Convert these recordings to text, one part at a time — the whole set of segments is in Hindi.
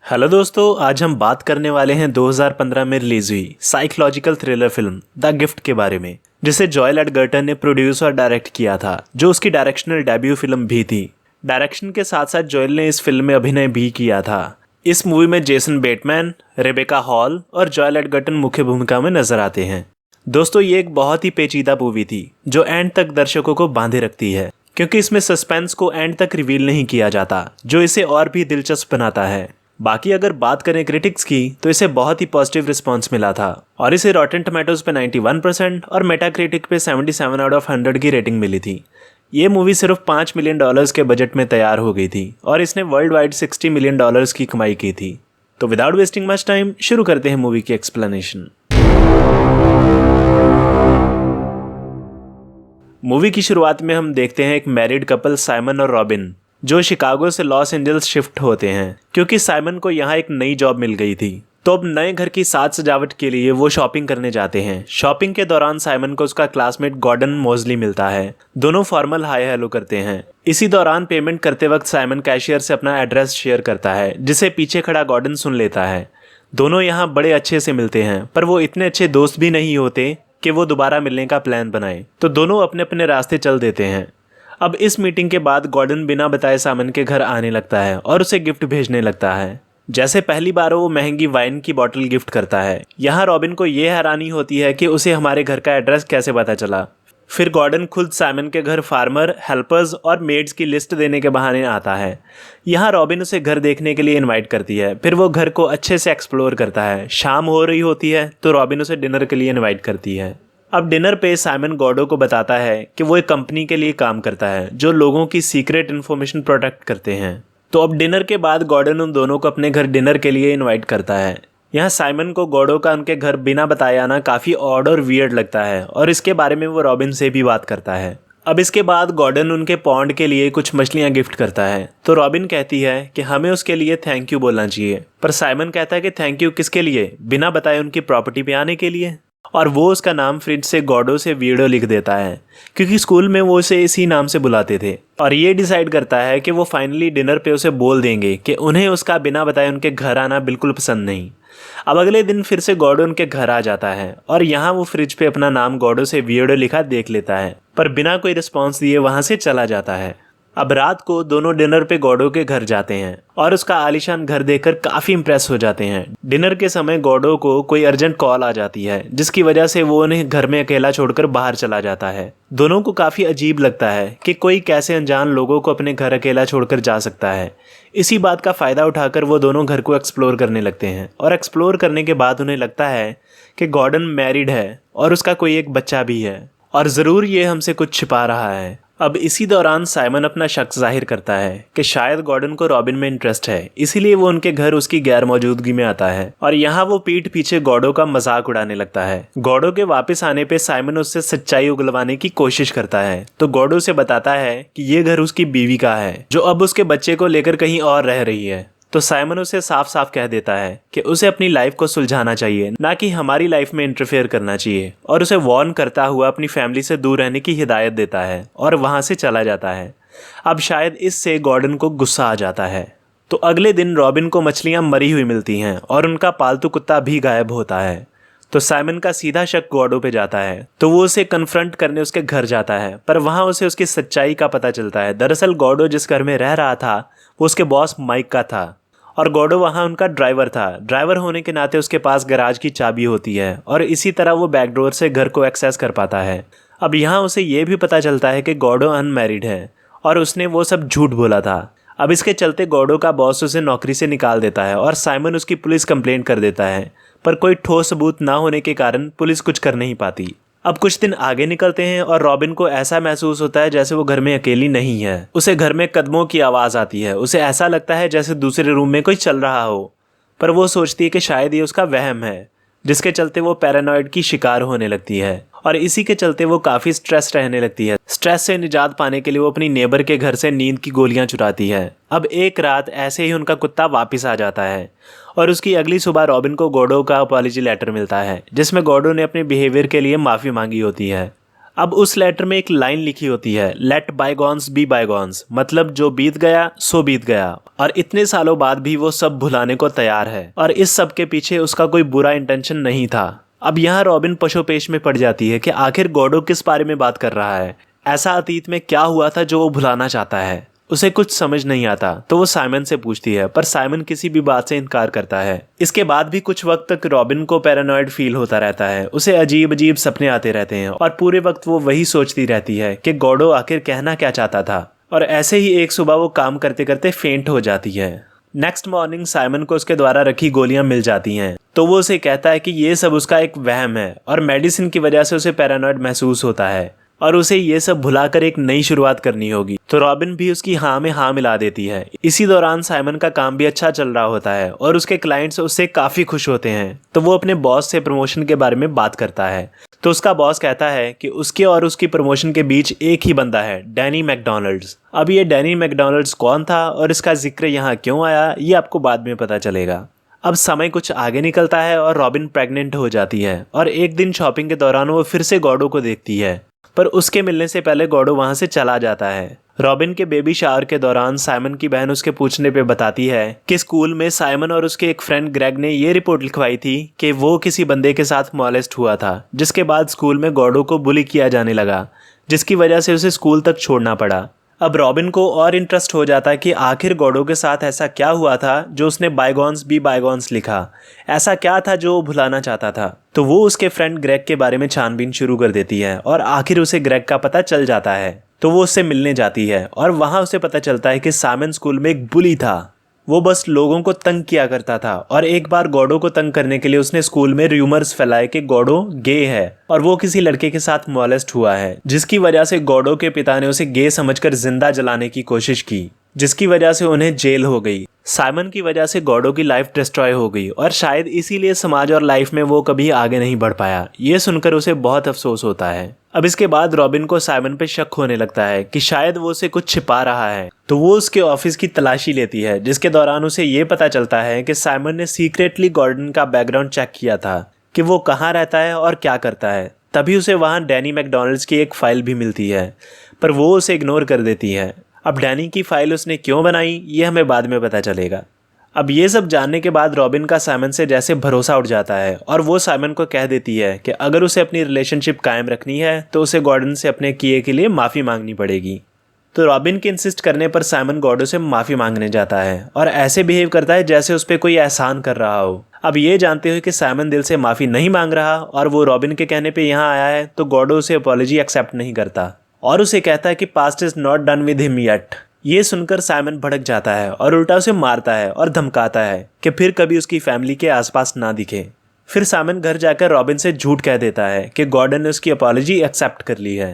हेलो दोस्तों, आज हम बात करने वाले हैं 2015 में रिलीज हुई psychological thriller film the gift के बारे में, जिसे जॉयल एडगर्टन ने प्रोड्यूस और डायरेक्ट किया था, जो उसकी डायरेक्शनल डेब्यू फिल्म भी थी। डायरेक्शन के साथ साथ जॉयल ने इस फिल्म में अभिनय भी किया था। इस मूवी में जेसन बेटमैन, रेबेका हॉल और जॉयल एडगर्टन मुख्य भूमिका में नजर आते हैं। दोस्तों, ये एक बहुत ही पेचीदा मूवी थी जो एंड तक दर्शकों को बांधे रखती है, क्योंकि इसमें सस्पेंस को एंड तक रिवील नहीं किया जाता, जो इसे और भी दिलचस्प बनाता है। बाकी अगर बात करें क्रिटिक्स की, तो इसे बहुत ही पॉजिटिव रिस्पांस मिला था और इसे रॉटेन टोमेटोज पे 91% और मेटाक्रिटिक पे 77 आउट ऑफ 100 की रेटिंग मिली थी। ये मूवी सिर्फ $5 मिलियन के बजट में तैयार हो गई थी और इसने वर्ल्ड वाइड $60 मिलियन की कमाई की थी। तो विदाउट वेस्टिंग मच टाइम शुरू करते हैं मूवी की एक्सप्लेनेशन। मूवी की शुरुआत में हम देखते हैं एक मैरिड कपल साइमन और रॉबिन, जो शिकागो से लॉस एंजल्स शिफ्ट होते हैं, क्योंकि साइमन को यहाँ एक नई जॉब मिल गई थी। तो अब नए घर की साज सजावट के लिए वो शॉपिंग करने जाते हैं। शॉपिंग के दौरान साइमन को उसका क्लासमेट गॉर्डन मोजली मिलता है। दोनों फॉर्मल हाय हेलो करते हैं। इसी दौरान पेमेंट करते वक्त साइमन कैशियर से अपना एड्रेस शेयर करता है, जिसे पीछे खड़ा गॉर्डन सुन लेता है। दोनों यहाँ बड़े अच्छे से मिलते हैं, पर वो इतने अच्छे दोस्त भी नहीं होते कि वो दोबारा मिलने का प्लान बनाए, तो दोनों अपने अपने रास्ते चल देते हैं। अब इस मीटिंग के बाद गॉर्डन बिना बताए साइमन के घर आने लगता है और उसे गिफ्ट भेजने लगता है। जैसे पहली बार वो महंगी वाइन की बोतल गिफ्ट करता है। यहाँ रॉबिन को ये हैरानी होती है कि उसे हमारे घर का एड्रेस कैसे पता चला। फिर गॉर्डन खुद साइमन के घर फार्मर, हेल्पर्स और मेड्स की लिस्ट देने के बहाने आता है। यहाँ रॉबिन उसे घर देखने के लिए इनवाइट करती है। फिर वो घर को अच्छे से एक्सप्लोर करता है। शाम हो रही होती है तो रॉबिन उसे डिनर के लिए इनवाइट करती है। अब डिनर पे साइमन गॉर्डो को बताता है कि वो एक कंपनी के लिए काम करता है जो लोगों की सीक्रेट इन्फॉर्मेशन प्रोटेक्ट करते हैं। तो अब डिनर के बाद गॉर्डन उन दोनों को अपने घर डिनर के लिए इनवाइट करता है। यहाँ साइमन को गॉर्डो का उनके घर बिना बताए आना काफ़ी ऑड और वियर्ड लगता है और इसके बारे में वो रॉबिन से भी बात करता है। अब इसके बाद गॉर्डन उनके पॉन्ड के लिए कुछ मछलियाँ गिफ्ट करता है। तो रॉबिन कहती है कि हमें उसके लिए थैंक यू बोलना चाहिए, पर साइमन कहता है कि थैंक यू किसके लिए, बिना बताए उनकी प्रॉपर्टी पे आने के लिए। और वो उसका नाम फ्रिज से गॉर्डो से वीडो लिख देता है, क्योंकि स्कूल में वो उसे इसी नाम से बुलाते थे। और ये डिसाइड करता है कि वो फाइनली डिनर पे उसे बोल देंगे कि उन्हें उसका बिना बताए उनके घर आना बिल्कुल पसंद नहीं। अब अगले दिन फिर से गॉर्डो उनके घर आ जाता है और यहाँ वो फ्रिज पे अपना नाम गॉर्डो से वीडो लिखा देख लेता है, पर बिना कोई रिस्पॉन्स दिए वहाँ से चला जाता है। अब रात को दोनों डिनर पे गॉर्डो के घर जाते हैं और उसका आलीशान घर देखकर काफी इंप्रेस हो जाते हैं। डिनर के समय गॉर्डो को कोई अर्जेंट कॉल आ जाती है, जिसकी वजह से वो उन्हें घर में अकेला छोड़कर बाहर चला जाता है। दोनों को काफी अजीब लगता है कि कोई कैसे अनजान लोगों को अपने घर अकेला छोड़कर जा सकता है। इसी बात का फायदा उठाकर वो दोनों घर को एक्सप्लोर करने लगते हैं और एक्सप्लोर करने के बाद उन्हें लगता है कि गॉर्डन मैरिड है और उसका कोई एक बच्चा भी है और जरूर ये हमसे कुछ छिपा रहा है। अब इसी दौरान साइमन अपना शक जाहिर करता है कि शायद गॉर्डन को रॉबिन में इंटरेस्ट है, इसीलिए वो उनके घर उसकी गैर मौजूदगी में आता है और यहाँ वो पीठ पीछे गॉर्डो का मजाक उड़ाने लगता है। गॉर्डो के वापस आने पे साइमन उससे सच्चाई उगलवाने की कोशिश करता है, तो गॉर्डो से बताता है कि ये घर उसकी बीवी का है, जो अब उसके बच्चे को लेकर कहीं और रह रही है। तो साइमन उसे साफ साफ कह देता है कि उसे अपनी लाइफ को सुलझाना चाहिए, ना कि हमारी लाइफ में इंटरफेयर करना चाहिए, और उसे वार्न करता हुआ अपनी फैमिली से दूर रहने की हिदायत देता है और वहां से चला जाता है। अब शायद इससे गॉर्डन को गुस्सा आ जाता है। तो अगले दिन रॉबिन को मछलियां मरी हुई मिलती हैं और उनका पालतू कुत्ता भी गायब होता है। तो साइमन का सीधा शक गॉर्डो पे जाता है, तो वो उसे कन्फ्रंट करने उसके घर जाता है, पर वहां उसे उसकी सच्चाई का पता चलता है। दरअसल गॉर्डो जिस घर में रह रहा था वो उसके बॉस माइक का था और गॉर्डो वहाँ उनका ड्राइवर था। ड्राइवर होने के नाते उसके पास गैराज की चाबी होती है और इसी तरह वो बैकडोर से घर को एक्सेस कर पाता है। अब यहाँ उसे ये भी पता चलता है कि गॉर्डो अनमैरिड है और उसने वो सब झूठ बोला था। अब इसके चलते गॉर्डो का बॉस उसे नौकरी से निकाल देता है और साइमन उसकी पुलिस कंप्लेंट कर देता है, पर कोई ठोस सबूत ना होने के कारण पुलिस कुछ कर नहीं पाती। अब कुछ दिन आगे निकलते हैं और रॉबिन को ऐसा महसूस होता है जैसे वो घर में अकेली नहीं है। उसे घर में कदमों की आवाज़ आती है। उसे ऐसा लगता है जैसे दूसरे रूम में कोई चल रहा हो, पर वो सोचती है कि शायद ये उसका वहम है, जिसके चलते वो पैरानॉइड की शिकार होने लगती है और इसी के चलते वो काफ़ी स्ट्रेस रहने लगती है। स्ट्रेस से निजात पाने के लिए वो अपनी नेबर के घर से नींद की गोलियां चुराती है। अब एक रात ऐसे ही उनका कुत्ता वापस आ जाता है और उसकी अगली सुबह रॉबिन को गॉर्डो का अपॉलजी लेटर मिलता है, जिसमें गॉर्डो ने अपने बिहेवियर के लिए माफ़ी मांगी होती है। अब उस लेटर में एक लाइन लिखी होती है, लेट बायगॉन्स बी बायगॉन्स, मतलब जो बीत गया सो बीत गया। और इतने सालों बाद भी वो सब भुलाने को तैयार है और इस सब के पीछे उसका कोई बुरा इंटेंशन नहीं था। अब यहाँ रॉबिन पशोपेश में पड़ जाती है कि आखिर गॉडो किस बारे में बात कर रहा है, ऐसा अतीत में क्या हुआ था जो वो भुलाना चाहता है। उसे कुछ समझ नहीं आता तो वो साइमन से पूछती है, पर साइमन किसी भी बात से इनकार करता है। इसके बाद भी कुछ वक्त तक रॉबिन को पैरानॉइड फील होता रहता है, उसे अजीब अजीब सपने आते रहते हैं और पूरे वक्त वो वही सोचती रहती है कि गॉडो आखिर कहना क्या चाहता था। और ऐसे ही एक सुबह वो काम करते करते फेंट हो जाती है। नेक्स्ट मॉर्निंग साइमन को उसके द्वारा रखी गोलियां मिल जाती हैं, तो वो उसे कहता है कि ये सब उसका एक वहम है और मेडिसिन की वजह से उसे पैरानॉइड महसूस होता है और उसे ये सब भुलाकर एक नई शुरुआत करनी होगी। तो रॉबिन भी उसकी हाँ में हाँ मिला देती है। इसी दौरान साइमन का काम भी अच्छा चल रहा होता है और उसके क्लाइंट्स उससे काफी खुश होते हैं, तो वो अपने बॉस से प्रमोशन के बारे में बात करता है। तो उसका बॉस कहता है कि उसके और उसकी प्रमोशन के बीच एक ही बंदा है, डैनी मैकडॉनल्ड्स। अब ये डैनी मैकडॉनल्ड्स कौन था और इसका जिक्र यहाँ क्यों आया, ये आपको बाद में पता चलेगा। अब समय कुछ आगे निकलता है और रॉबिन प्रेग्नेंट हो जाती है और एक दिन शॉपिंग के दौरान वो फिर से गॉडो को देखती है, पर उसके मिलने से पहले गॉडो वहां से चला जाता है। रॉबिन के बेबी शावर के दौरान साइमन की बहन उसके पूछने पे बताती है कि स्कूल में साइमन और उसके एक फ्रेंड ग्रेग ने ये रिपोर्ट लिखवाई थी कि वो किसी बंदे के साथ मॉलेस्ट हुआ था, जिसके बाद स्कूल में गॉडो को बुली किया जाने लगा, जिसकी वजह से उसे स्कूल तक छोड़ना पड़ा। अब रॉबिन को और इंटरेस्ट हो जाता है कि आखिर गॉडो के साथ ऐसा क्या हुआ था जो उसने बायगॉन्स बी बायगॉन्स लिखा, ऐसा क्या था जो वो भुलाना चाहता था। तो वो उसके फ्रेंड ग्रेग के बारे में छानबीन शुरू कर देती है और आखिर उसे ग्रेग का पता चल जाता है। तो वो उससे मिलने जाती है और वहां उसे पता चलता है कि साइमन स्कूल में एक बुली था, वो बस लोगों को तंग किया करता था। और एक बार गॉडो को तंग करने के लिए उसने स्कूल में र्यूमर्स फैलाए कि गॉडो गे है और वो किसी लड़के के साथ मॉलेस्ट हुआ है, जिसकी वजह से गॉडो के पिता ने उसे गे समझकर जिंदा जलाने की कोशिश की, जिसकी वजह से उन्हें जेल हो गई। साइमन की वजह से गॉडो की लाइफ डिस्ट्रॉय हो गई और शायद इसीलिए समाज और लाइफ में वो कभी आगे नहीं बढ़ पाया। ये सुनकर उसे बहुत अफसोस होता है। अब इसके बाद रॉबिन को साइमन पे शक होने लगता है कि शायद वो उसे कुछ छिपा रहा है, तो वो उसके ऑफिस की तलाशी लेती है, जिसके दौरान उसे ये पता चलता है कि साइमन ने सीक्रेटली गॉर्डन का बैकग्राउंड चेक किया था कि वो कहाँ रहता है और क्या करता है। तभी उसे वहाँ डैनी मैकडॉनल्ड्स की एक फाइल भी मिलती है, पर वो उसे इग्नोर कर देती है। अब डैनी की फाइल उसने क्यों बनाई ये हमें बाद में पता चलेगा। अब ये सब जानने के बाद रॉबिन का साइमन से जैसे भरोसा उठ जाता है और वो साइमन को कह देती है कि अगर उसे अपनी रिलेशनशिप कायम रखनी है तो उसे गॉर्डन से अपने किए के लिए माफ़ी मांगनी पड़ेगी। तो रॉबिन के इंसिस्ट करने पर साइमन गॉडो से माफ़ी मांगने जाता है और ऐसे बिहेव करता है जैसे उस पर कोई एहसान कर रहा हो। अब ये जानते हुए कि साइमन दिल से माफ़ी नहीं मांग रहा और वो रॉबिन के कहने पर यहाँ आया है, तो गॉडो उसे अपॉलॉजी एक्सेप्ट नहीं करता और उसे कहता है कि past is not done with him yet. ये सुनकर साइमन भड़क जाता है और उल्टा उसे मारता है और धमकाता है कि फिर कभी उसकी फैमिली के आसपास ना दिखे। फिर साइमन घर जाकर रॉबिन से झूठ कह देता है कि गॉर्डन ने उसकी अपॉलॉजी एक्सेप्ट कर ली है।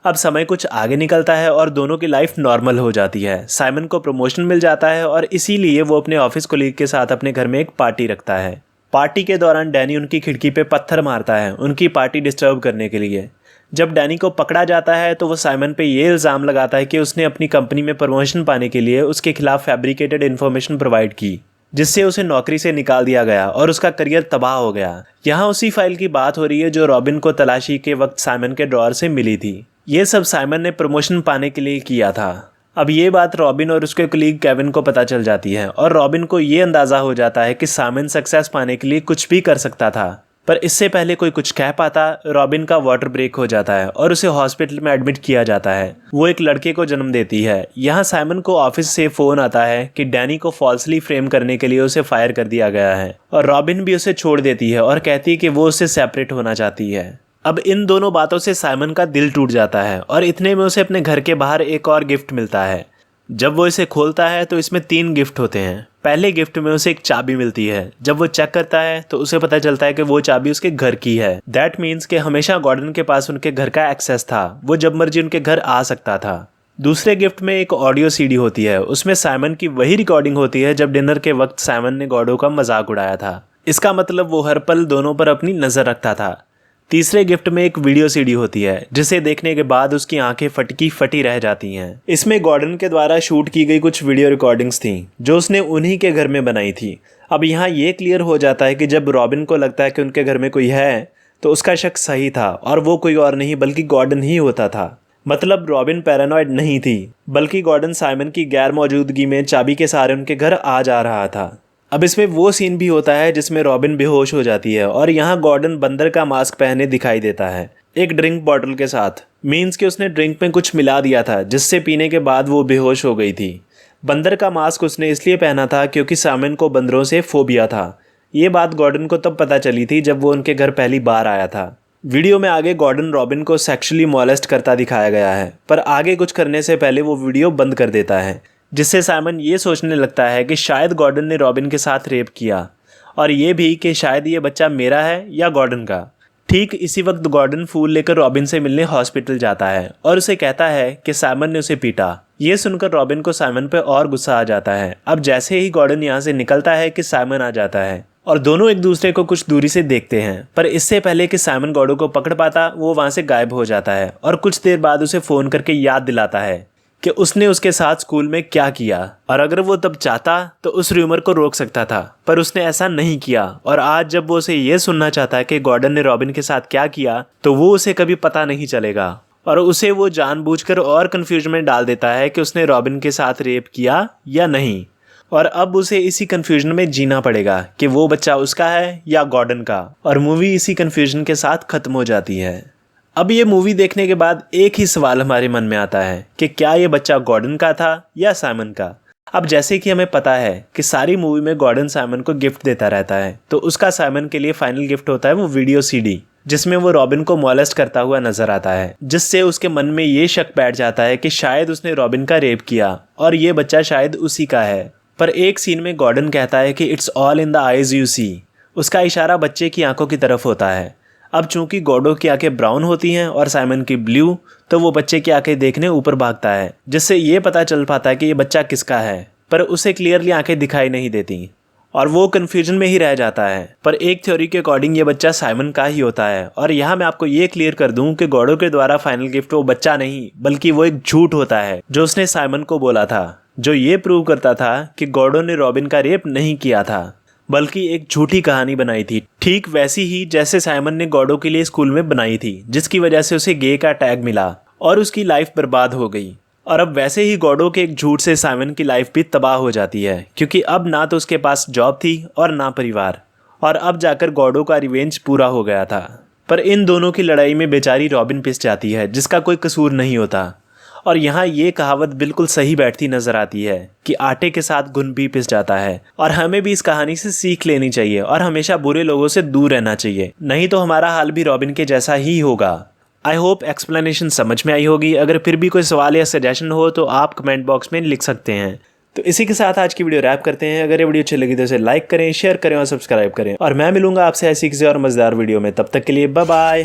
अब समय कुछ आगे निकलता है और दोनों की लाइफ नॉर्मल हो जाती है। साइमन को प्रमोशन मिल जाता है और इसीलिए वो अपने ऑफिस कोलीग के साथ अपने घर में एक पार्टी रखता है। पार्टी के दौरान डैनी उनकी खिड़की पे पत्थर मारता है उनकी पार्टी डिस्टर्ब करने के लिए। जब डैनी को पकड़ा जाता है तो वो साइमन पे ये इल्ज़ाम लगाता है कि उसने अपनी कंपनी में प्रमोशन पाने के लिए उसके खिलाफ फैब्रिकेटेड इन्फॉर्मेशन प्रोवाइड की, जिससे उसे नौकरी से निकाल दिया गया और उसका करियर तबाह हो गया। यहाँ उसी फाइल की बात हो रही है जो रॉबिन को तलाशी के वक्त साइमन के ड्रॉअर से मिली थी। ये सब साइमन ने प्रमोशन पाने के लिए किया था। अब ये बात रॉबिन और उसके कलीग केविन को पता चल जाती है और रॉबिन को ये अंदाज़ा हो जाता है कि साइमन सक्सेस पाने के लिए कुछ भी कर सकता था, पर इससे पहले कोई कुछ कह पाता रॉबिन का वाटर ब्रेक हो जाता है और उसे हॉस्पिटल में एडमिट किया जाता है। वो एक लड़के को जन्म देती है। यहाँ साइमन को ऑफिस से फ़ोन आता है कि डैनी को फॉल्सली फ्रेम करने के लिए उसे फायर कर दिया गया है और रॉबिन भी उसे छोड़ देती है और कहती है कि वो उससे सेपरेट होना चाहती है। अब इन दोनों बातों से साइमन का दिल टूट जाता है और इतने में उसे अपने घर के बाहर एक और गिफ्ट मिलता है। जब वो इसे खोलता है तो इसमें 3 गिफ्ट होते हैं। पहले गिफ्ट में उसे एक चाबी मिलती है। जब वो चेक करता है तो उसे पता चलता है कि वो चाबी उसके घर की है। दैट मीन्स कि हमेशा गॉर्डन के पास उनके घर का एक्सेस था, वो जब मर्जी उनके घर आ सकता था। दूसरे गिफ्ट में एक ऑडियो सीडी होती है। उसमें साइमन की वही रिकॉर्डिंग होती है जब डिनर के वक्त साइमन ने गॉडो का मजाक उड़ाया था। इसका मतलब वो हर पल दोनों पर अपनी नजर रखता था। तीसरे गिफ्ट में एक वीडियो सीडी होती है जिसे देखने के बाद उसकी आंखें फटकी फटी रह जाती हैं। इसमें गॉर्डन के द्वारा शूट की गई कुछ वीडियो रिकॉर्डिंग्स थीं जो उसने उन्हीं के घर में बनाई थी। अब यहाँ ये क्लियर हो जाता है कि जब रॉबिन को लगता है कि उनके घर में कोई है तो उसका शक सही था और वो कोई और नहीं बल्कि गॉर्डन ही होता था। मतलब रॉबिन पैरानॉइड नहीं थी, बल्कि गॉर्डन साइमन की गैर मौजूदगी में चाबी के सहारे उनके घर आ जा रहा था। अब इसमें वो सीन भी होता है जिसमें रॉबिन बेहोश हो जाती है और यहाँ गॉर्डन बंदर का मास्क पहने दिखाई देता है, एक ड्रिंक बॉटल के साथ। मीन्स कि उसने ड्रिंक में कुछ मिला दिया था जिससे पीने के बाद वो बेहोश हो गई थी। बंदर का मास्क उसने इसलिए पहना था क्योंकि साइमन को बंदरों से फोबिया था। ये बात गॉर्डन को तब पता चली थी जब वो उनके घर पहली बार आया था। वीडियो में आगे गॉर्डन रॉबिन को सेक्सुअली मॉलेस्ट करता दिखाया गया है, पर आगे कुछ करने से पहले वो वीडियो बंद कर देता है, जिससे साइमन ये सोचने लगता है कि शायद गॉर्डन ने रॉबिन के साथ रेप किया, और ये भी कि शायद ये बच्चा मेरा है या गॉर्डन का। ठीक इसी वक्त गॉर्डन फूल लेकर रॉबिन से मिलने हॉस्पिटल जाता है और उसे कहता है कि साइमन ने उसे पीटा। ये सुनकर रॉबिन को साइमन पे और गुस्सा आ जाता है। अब जैसे ही गॉर्डन यहाँ से निकलता है कि साइमन आ जाता है और दोनों एक दूसरे को कुछ दूरी से देखते हैं, पर इससे पहले कि साइमन गॉर्डन को पकड़ पाता वो वहाँ से गायब हो जाता है और कुछ देर बाद उसे फ़ोन करके याद दिलाता है कि उसने उसके साथ स्कूल में क्या किया, और अगर वो तब चाहता तो उस र्यूमर को रोक सकता था, पर उसने ऐसा नहीं किया। और आज जब वो उसे ये सुनना चाहता है कि गॉर्डन ने रॉबिन के साथ क्या किया, तो वो उसे कभी पता नहीं चलेगा और उसे वो जानबूझकर और कंफ्यूजन में डाल देता है कि उसने रॉबिन के साथ रेप किया या नहीं। और अब उसे इसी कंफ्यूजन में जीना पड़ेगा कि वो बच्चा उसका है या गॉर्डन का, और मूवी इसी कंफ्यूजन के साथ खत्म हो जाती है। अब ये मूवी देखने के बाद एक ही सवाल हमारे मन में आता है कि क्या ये बच्चा गॉर्डन का था या साइमन का। अब जैसे कि हमें पता है कि सारी मूवी में गॉर्डन साइमन को गिफ्ट देता रहता है, तो उसका साइमन के लिए फाइनल गिफ्ट होता है वो वीडियो सीडी, जिसमें वो रॉबिन को मॉलेस्ट करता हुआ नजर आता है, जिससे उसके मन में ये शक बैठ जाता है कि शायद उसने रॉबिन का रेप किया और ये बच्चा शायद उसी का है। पर एक सीन में गॉर्डन कहता है कि it's all in the eyes you see. उसका इशारा बच्चे की आंखों की तरफ होता है। अब चूंकि गॉर्डो की आंखें ब्राउन होती हैं और साइमन की ब्लू, तो वो बच्चे की आंखें देखने ऊपर भागता है, जिससे ये पता चल पाता है कि ये बच्चा किसका है, पर उसे क्लियरली आंखें दिखाई नहीं देती और वो कंफ्यूजन में ही रह जाता है। पर एक थ्योरी के अकॉर्डिंग ये बच्चा साइमन का ही होता है। और यहाँ मैं आपको ये क्लियर कर दूं कि गॉर्डो के द्वारा फाइनल गिफ्ट वो बच्चा नहीं बल्कि वो एक झूठ होता है जो उसने साइमन को बोला था, जो ये प्रूव करता था कि गॉर्डो ने रॉबिन का रेप नहीं किया था बल्कि एक झूठी कहानी बनाई थी, ठीक वैसी ही जैसे साइमन ने गॉर्डो के लिए स्कूल में बनाई थी, जिसकी वजह से उसे गे का टैग मिला और उसकी लाइफ बर्बाद हो गई। और अब वैसे ही गॉर्डो के एक झूठ से साइमन की लाइफ भी तबाह हो जाती है, क्योंकि अब ना तो उसके पास जॉब थी और ना परिवार, और अब जाकर गॉर्डो का रिवेंज पूरा हो गया था। पर इन दोनों की लड़ाई में बेचारी रॉबिन पिस जाती है, जिसका कोई कसूर नहीं होता। और यहाँ ये कहावत बिल्कुल सही बैठती नजर आती है कि आटे के साथ घुन भी पिस जाता है, और हमें भी इस कहानी से सीख लेनी चाहिए और हमेशा बुरे लोगों से दूर रहना चाहिए, नहीं तो हमारा हाल भी रॉबिन के जैसा ही होगा। आई होप एक्सप्लेनेशन समझ में आई होगी। अगर फिर भी कोई सवाल या सजेशन हो तो आप कमेंट बॉक्स में लिख सकते हैं। तो इसी के साथ आज की वीडियो रैप करते हैं। अगर ये वीडियो अच्छी लगी तो इसे लाइक करें, शेयर करें और सब्सक्राइब करें, और मैं मिलूंगा आपसे ऐसी किसी और मजेदार वीडियो में। तब तक के लिए बाय बाय।